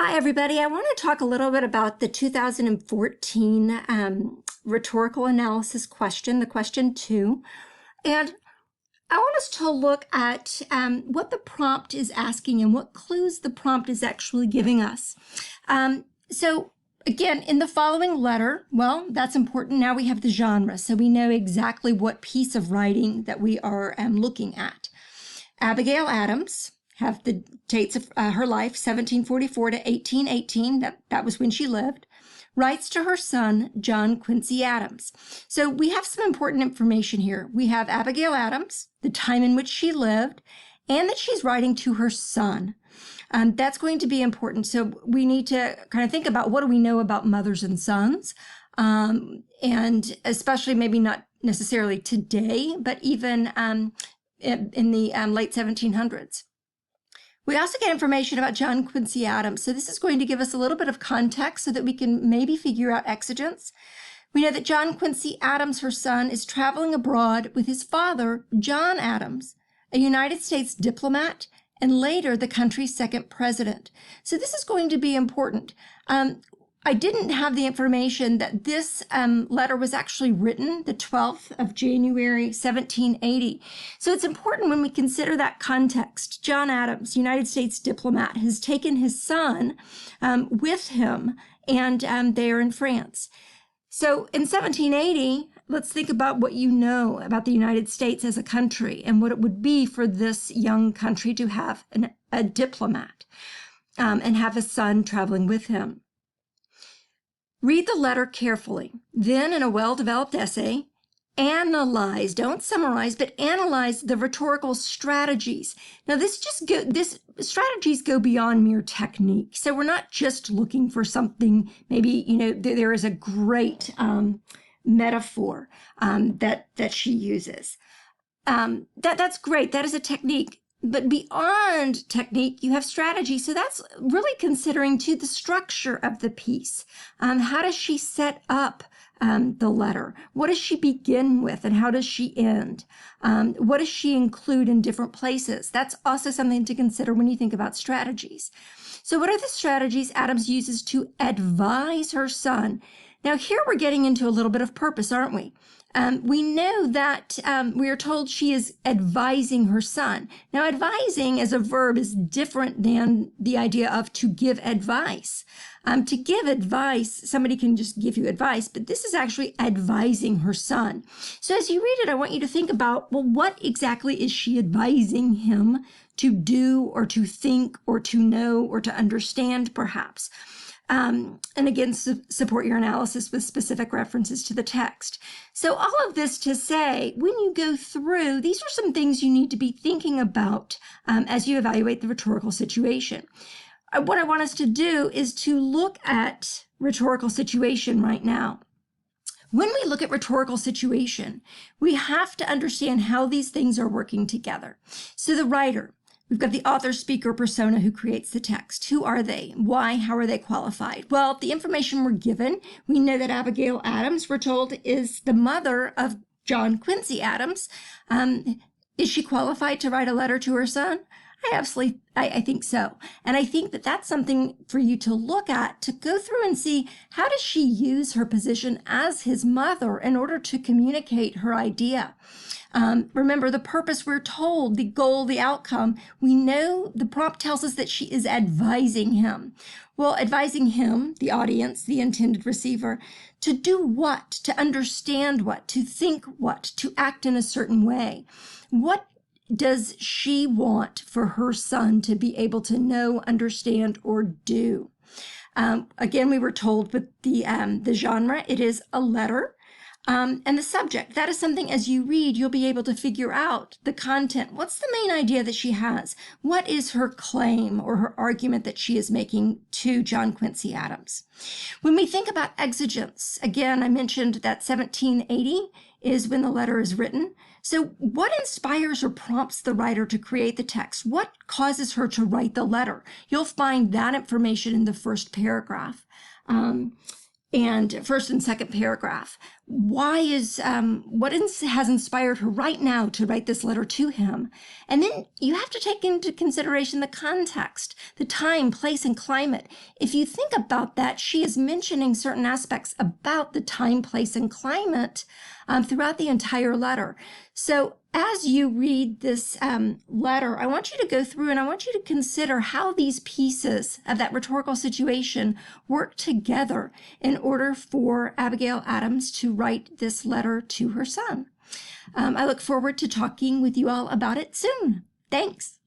Hi, everybody. I want to talk a little bit about the 2014 rhetorical analysis question, the question 2. And I want us to look at what the prompt is asking and what clues the prompt is actually giving us. So again, in the following letter, well, that's important. Now we have the genre, so we know exactly what piece of writing that we are looking at. Abigail Adams, have the dates of her life, 1744 to 1818, that was when she lived, writes to her son, John Quincy Adams. So we have some important information here. We have Abigail Adams, the time in which she lived, and that she's writing to her son. That's going to be important. So we need to kind of think about what do we know about mothers and sons, and especially maybe not necessarily today, but even in the late 1700s. We also get information about John Quincy Adams. So this is going to give us a little bit of context so that we can maybe figure out exigence. We know that John Quincy Adams, her son, is traveling abroad with his father, John Adams, a United States diplomat and later the country's second president. So this is going to be important. I didn't have the information that this letter was actually written the 12th of January, 1780. So it's important when we consider that context. John Adams, United States diplomat, has taken his son with him, and they are in France. So in 1780, let's think about what you know about the United States as a country and what it would be for this young country to have a diplomat and have a son traveling with him. Read the letter carefully. Then, in a well-developed essay, analyze, don't summarize, but analyze the rhetorical strategies. Now, this strategies go beyond mere technique. So we're not just looking for something, maybe, there is a great metaphor that she uses. That's great. That is a technique. But beyond technique, you have strategy. So that's really considering too the structure of the piece. How does she set up the letter? What does she begin with and how does she end? What does she include in different places? That's also something to consider when you think about strategies. So what are the strategies Adams uses to advise her son? Now here we're getting into a little bit of purpose, aren't we? We know that we are told she is advising her son. Now, advising as a verb is different than the idea of to give advice. To give advice, somebody can just give you advice, but this is actually advising her son. So as you read it, I want you to think about, well, what exactly is she advising him to do or to think or to know or to understand, perhaps? And again, support your analysis with specific references to the text. So all of this to say, when you go through, these are some things you need to be thinking about as you evaluate the rhetorical situation. What I want us to do is to look at rhetorical situation right now. When we look at rhetorical situation, we have to understand how these things are working together. So the writer, we've got the author, speaker, persona who creates the text. Who are they? Why? How are they qualified? Well, the information we're given, we know that Abigail Adams, we're told, is the mother of John Quincy Adams. Is she qualified to write a letter to her son? I think so. And I think that that's something for you to look at, to go through and see how does she use her position as his mother in order to communicate her idea. Remember the purpose, we're told, the goal, the outcome. We know the prompt tells us that she is advising him. Well, advising him, the audience, the intended receiver, to do what, to understand what, to think what, to act in a certain way. What does she want for her son to be able to know, understand, or do? Again, we were told with the genre, it is a letter. And the subject, that is something as you read, you'll be able to figure out the content. What's the main idea that she has? What is her claim or her argument that she is making to John Quincy Adams? When we think about exigence, again, I mentioned that 1780 is when the letter is written. So what inspires or prompts the writer to create the text? What causes her to write the letter? You'll find that information in the first paragraph. and first and second paragraph. Why is has inspired her right now to write this letter to him? And then you have to take into consideration the context, the time, place, and climate. If you think about that, she is mentioning certain aspects about the time, place, and climate throughout the entire letter. So as you read this letter, I want you to go through and I want you to consider how these pieces of that rhetorical situation work together in order for Abigail Adams to write this letter to her son. I look forward to talking with you all about it soon. Thanks.